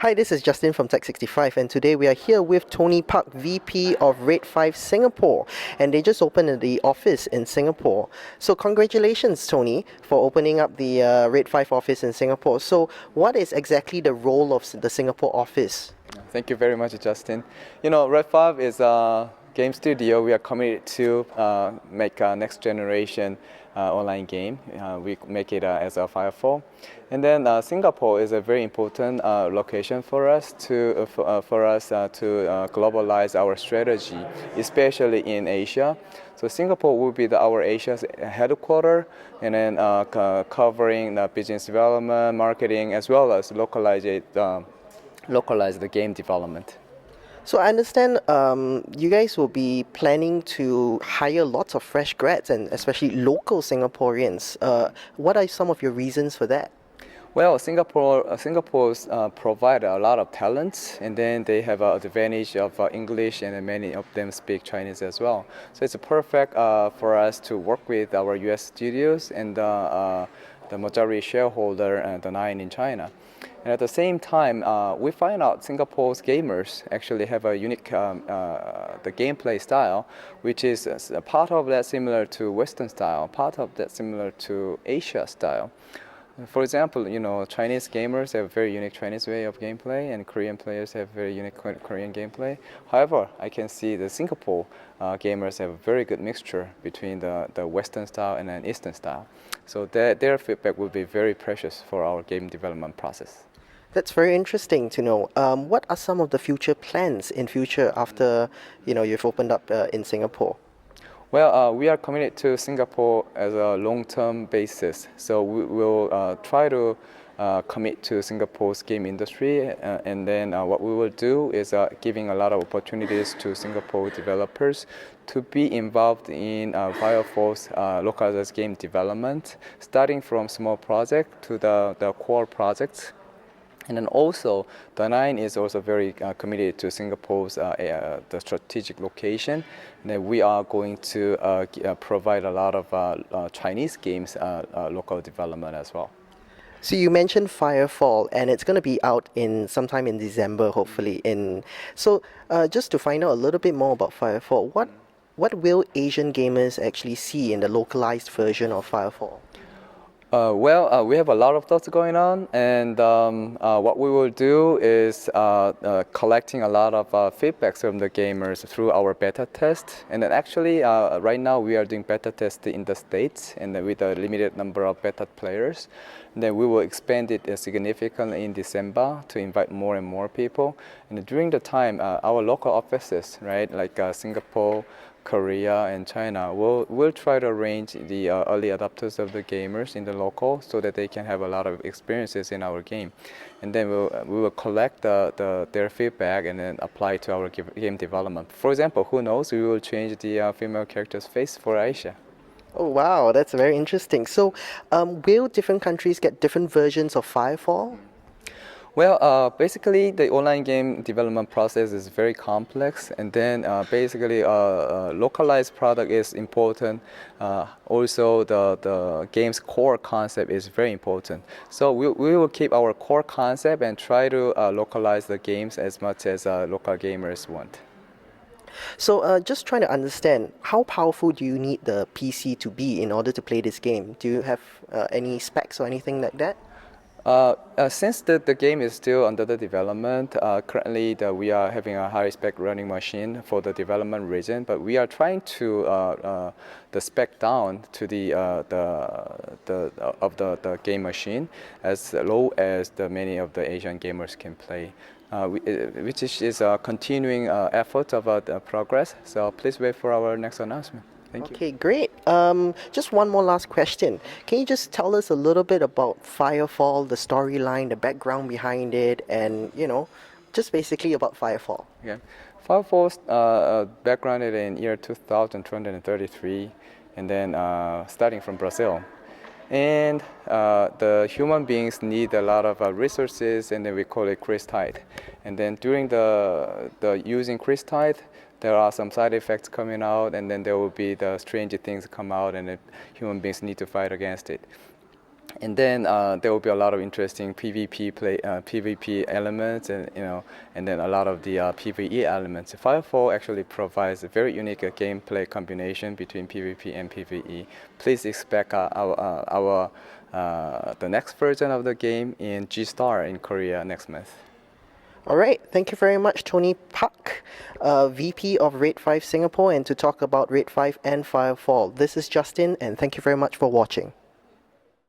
Hi, this is Justin from Tech65, and today we are here with Tony Park, VP of Rate 5 Singapore, and they just opened the office in Singapore. So congratulations, Tony, for opening up the Rate 5 office in Singapore. So what is exactly the role of the Singapore office? Thank you very much, Justin. Red 5 is a game studio. We are committed to make a next generation online game. We make it as a FireFall. And then Singapore is a very important location for us to globalize our strategy, especially in Asia. So Singapore will be our Asia's headquarters, and then covering the business development, marketing, as well as localize the game development. So I understand you guys will be planning to hire lots of fresh grads and especially local Singaporeans. What are some of your reasons for that? Well, Singapore's provide a lot of talents, and then they have an advantage of English, and many of them speak Chinese as well. So it's perfect for us to work with our U.S. studios and the majority shareholder, the Nine in China. And at the same time, we find out Singapore's gamers actually have a unique the gameplay style, which is a part of that similar to Western style, part of that similar to Asia style. For example, Chinese gamers have a very unique Chinese way of gameplay, and Korean players have very unique Korean gameplay. However, I can see the Singapore gamers have a very good mixture between the Western style and an Eastern style. So their feedback will be very precious for our game development process. That's very interesting to know. What are some of the future plans in future after you've opened up in Singapore? Well, we are committed to Singapore as a long-term basis. So we will try to commit to Singapore's game industry, and then what we will do is giving a lot of opportunities to Singapore developers to be involved in FireFall's localized game development, starting from small project to the core projects. And then also, the Nine is also very committed to Singapore's the strategic location. And then we are going to provide a lot of Chinese games local development as well. So you mentioned FireFall, and it's going to be out in sometime in December, hopefully. So just to find out a little bit more about FireFall, what will Asian gamers actually see in the localized version of FireFall? We have a lot of thoughts going on, and what we will do is collecting a lot of feedbacks from the gamers through our beta test. And then actually, right now we are doing beta test in the States, and with a limited number of beta players. And then we will expand it significantly in December to invite more and more people. And during the time, our local offices, right, like Singapore, Korea, and China, we'll try to arrange the early adopters of the gamers in the local so that they can have a lot of experiences in our game. And then we will collect their feedback and then apply to our game development. For example, who knows, we will change the female character's face for Aisha. Oh wow, that's very interesting. So will different countries get different versions of FireFall? Well, basically, the online game development process is very complex, and then basically, localized product is important. Also, the game's core concept is very important. So we will keep our core concept and try to localize the games as much as local gamers want. So just trying to understand, how powerful do you need the PC to be in order to play this game? Do you have any specs or anything like that? Since the game is still under the development, currently we are having a high spec running machine for the development region, but we are trying to the spec down to the game machine as low as many of the Asian gamers can play, which is a continuing effort of progress. So please wait for our next announcement. Thank you. Okay, great. Just one more last question. Can you just tell us a little bit about FireFall, the storyline, the background behind it, and just basically about FireFall? Yeah, FireFall's background is in year 2233, and then starting from Brazil. And the human beings need a lot of resources, and then we call it crystite. And then during the using crystite, there are some side effects coming out, and then there will be the strange things come out, and the human beings need to fight against it. And then there will be a lot of interesting PvP elements, and and then a lot of the PvE elements. FireFall actually provides a very unique gameplay combination between PvP and PvE. Please expect the next version of the game in G-Star in Korea next month. All right, thank you very much, Tony Park, VP of Raid 5 Singapore, and to talk about Raid 5 and Firefall. This is Justin, and thank you very much for watching.